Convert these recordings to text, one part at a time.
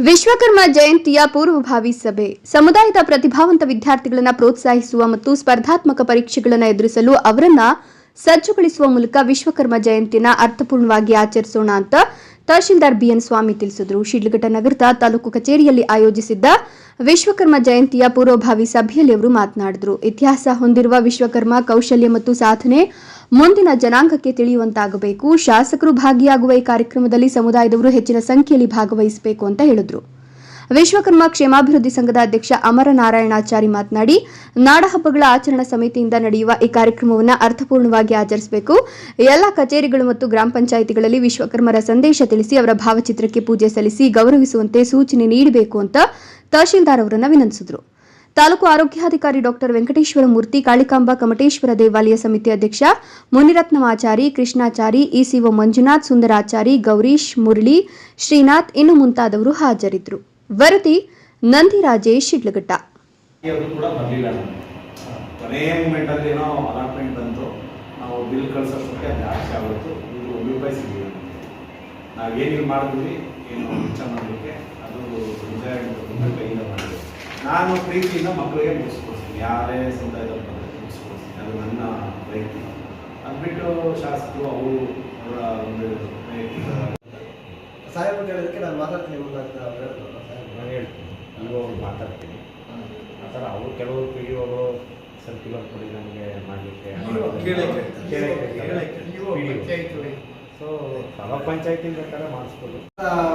ವಿಶ್ವಕರ್ಮ ಜಯಂತಿಯ ಪೂರ್ವಭಾವಿ ಸಭೆ ಸಮುದಾಯದ ಪ್ರತಿಭಾವಂತ ವಿದ್ಯಾರ್ಥಿಗಳನ್ನು ಪ್ರೋತ್ಸಾಹಿಸುವ ಮತ್ತು ಸ್ಪರ್ಧಾತ್ಮಕ ಪರೀಕ್ಷೆಗಳನ್ನು ಎದುರಿಸಲು ಅವರನ್ನು ಸಜ್ಜುಗೊಳಿಸುವ ಮೂಲಕ ವಿಶ್ವಕರ್ಮ ಜಯಂತಿಯನ್ನು ಅರ್ಥಪೂರ್ಣವಾಗಿ ಆಚರಿಸೋಣ ಅಂತ ತಹಶೀಲ್ದಾರ್ ಬಿಎನ್ ಸ್ವಾಮಿ ತಿಳಿಸಿದರು. ಶಿಡ್ಲಘಟ್ಟ ನಗರದ ತಾಲೂಕು ಕಚೇರಿಯಲ್ಲಿ ಆಯೋಜಿಸಿದ್ದ ವಿಶ್ವಕರ್ಮ ಜಯಂತಿಯ ಪೂರ್ವಭಾವಿ ಸಭೆಯಲ್ಲಿ ಅವರು ಮಾತನಾಡಿದರು. ಇತಿಹಾಸ ಹೊಂದಿರುವ ವಿಶ್ವಕರ್ಮ ಕೌಶಲ್ಯ ಮತ್ತು ಸಾಧನೆ ಮುಂದಿನ ಜನಾಂಗಕ್ಕೆ ತಿಳಿಯುವಂತಾಗಬೇಕು. ಶಾಸಕರು ಭಾಗಿಯಾಗುವ ಈ ಕಾರ್ಯಕ್ರಮದಲ್ಲಿ ಸಮುದಾಯದವರು ಹೆಚ್ಚಿನ ಸಂಖ್ಯೆಯಲ್ಲಿ ಭಾಗವಹಿಸಬೇಕು ಅಂತ ಹೇಳಿದರು. ವಿಶ್ವಕರ್ಮ ಕ್ಷೇಮಾಭಿವೃದ್ಧಿ ಸಂಘದ ಅಧ್ಯಕ್ಷ ಅಮರನಾರಾಯಣಾಚಾರಿ ಮಾತನಾಡಿ, ನಾಡಹಬ್ಬಗಳ ಆಚರಣಾ ಸಮಿತಿಯಿಂದ ನಡೆಯುವ ಈ ಕಾರ್ಯಕ್ರಮವನ್ನು ಅರ್ಥಪೂರ್ಣವಾಗಿ ಆಚರಿಸಬೇಕು. ಎಲ್ಲ ಕಚೇರಿಗಳು ಮತ್ತು ಗ್ರಾಮ ಪಂಚಾಯಿತಿಗಳಲ್ಲಿ ವಿಶ್ವಕರ್ಮರ ಸಂದೇಶ ತಿಳಿಸಿ ಅವರ ಭಾವಚಿತ್ರಕ್ಕೆ ಪೂಜೆ ಸಲ್ಲಿಸಿ ಗೌರವಿಸುವಂತೆ ಸೂಚನೆ ನೀಡಬೇಕು ಅಂತ ತಹಶೀಲ್ದಾರ್ ಅವರನ್ನು ವಿನಂತಿಸಿದರು. ತಾಲೂಕು ಆರೋಗ್ಯಾಧಿಕಾರಿ ಡಾಕ್ಟರ್ ವೆಂಕಟೇಶ್ವರ ಮೂರ್ತಿ, ಕಾಳಿಕಾಂಬ ಕಮಟೇಶ್ವರ ದೇವಾಲಯ ಸಮಿತಿ ಅಧ್ಯಕ್ಷ ಮುನಿರತ್ನಮಾಚಾರಿ, ಕೃಷ್ಣಾಚಾರಿ, ಇಸಿಒ ಮಂಜುನಾಥ್, ಸುಂದರಾಚಾರಿ, ಗೌರೀಶ್, ಮುರಳಿ, ಶ್ರೀನಾಥ್ ಇನ್ನು ಮುಂತಾದವರು ಹಾಜರಿದ್ದರು. ವರದಿ ನಂದಿರಾಜೇಶ್, ಶಿಡ್ಲಘಟ್ಟ. ಕೊನೆಯ ಮೂಮೆಂಟ್ ಅಲ್ಲಿ ಏನೋ ಅಲಾಟ್ಮೆಂಟ್ ಬಂತು, ನಾವು ಬಿಲ್ ಕಳ್ಸೋಷ್ಟಕ್ಕೆ ಜಾಸ್ತಿ ಆಗುತ್ತೆ. ಇದು ರೂಪಾಯಿ ಸಿಗಲಿಲ್ಲ. ನಾವೇನು ಮಾಡಿದ್ವಿ ಏನು ವೆಚ್ಚ ಮಾಡಲಿಕ್ಕೆ ಅದು ಕೈಯಿಂದ ಮಾಡಿದ್ವಿ. ನಾನು ಪ್ರೀತಿಯಿಂದ ಮಕ್ಕಳಿಗೆ ಮುಗಿಸ್ಕೊಡ್ತೀನಿ, ಯಾರೇ ಸಮುದಾಯದ ಮುಗಿಸ್ಕೊಡ್ತೀನಿ. ಅದು ನನ್ನ ಪ್ರಯತ್ನ. ಅದು ಬಿಟ್ಟು ಶಾಸಕರು ಅವರು ಅವರ ಒಂದು ಸಾಹೇಬ್ ಹೇಳಿದಕ್ಕೆ ನಾನು ಮಾತಾಡ್ತೀನಿ. ನಾನು ಹೇಳ್ತೀನಿ, ಇವಾಗ ಮಾತಾಡ್ತೀನಿ. ಆ ಥರ ಅವರು ಕೆಲವರು ಪಿ ಡಿ ಒಗಳು ಸರ್ಕ್ಯುಲರ್ ಕೊಡಿ ನಮಗೆ ಮಾಡಲಿಕ್ಕೆ ಸೊ ತಾಲೂಕ್ ಪಂಚಾಯತಿನ ಪ್ರಕಾರ ಮಾಡಿಸ್ಬೋದು.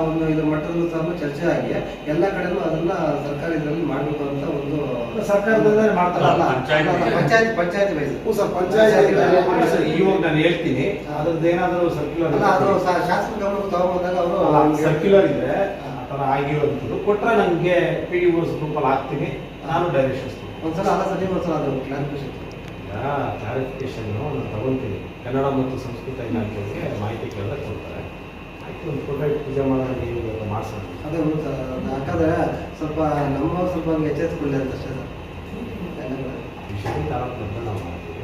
ಒಂದು ಇದು ಮಟ್ಟದಲ್ಲೂ ಸಹ ಚರ್ಚೆ ಆಗಿ ಎಲ್ಲ ಕಡೆನೂ ಅದನ್ನ ಸರ್ಕಾರ ಇದರಲ್ಲಿ ಮಾಡಬೇಕು ಅಂತ ಒಂದು ಸರ್ಕಾರದಲ್ಲೇ ಮಾಡ್ತಾರಲ್ಲ, ಪಂಚಾಯತಿ ವೈಸ್ ಇವಾಗ ನಾನು ಹೇಳ್ತೀನಿ. ಅದ್ರದ್ದು ಏನಾದರೂ ಸರ್ಕ್ಯುಲರ್ ಅದು ಶಾಸಕರ ಗಮನಕ್ಕೆ ತಗೊಂಬಂದಾಗ ಅವರು ಸರ್ಕ್ಯುಲರ್ ಇದ್ರೆ ಆ ಥರ ಆಗಿರೋದು ಕೊಟ್ಟರೆ ನನಗೆ ಪಿ ಡಿ ಓಸ್ ಗ್ರೂಪಲ್ಲಿ ಹಾಕ್ತೀನಿ, ನಾನು ಡೈರೆಕ್ಷನ್ಸ್ ಒಂದ್ಸಲ ಅಲ್ಲ ಸರಿ, ಒಂದ್ಸಲ ಅದು ಕ್ಲಾರಿಫಿಕೇಶನ್ ನಾನು ತಗೊಳ್ತೀನಿ. ಕನ್ನಡ ಮತ್ತು ಸಂಸ್ಕೃತ ಇಲಾಖೆಗೆ ಮಾಹಿತಿ ಕೇಳಿದ್ರೆ ಕೊಡ್ತಾರೆ. ಆಯ್ತು, ಒಂದು ಫೋಟೋ ಇಟ್ಟು ಪೂಜೆ ಮಾಡೋಣ, ನೀವು ಮಾಡಿಸೋಣ. ಅದೇ ಯಾಕಂದ್ರೆ ಸ್ವಲ್ಪ ನಮ್ಮ ಸ್ವಲ್ಪ ಎಚ್ಚರಿಸ್ಕೊಳ್ಳಿ ಅಂತ ಅಷ್ಟೇ. ವಿಷಯ ತಾಲೂಕು ಅಂತ ನಾವು ಮಾಡ್ತೀವಿ.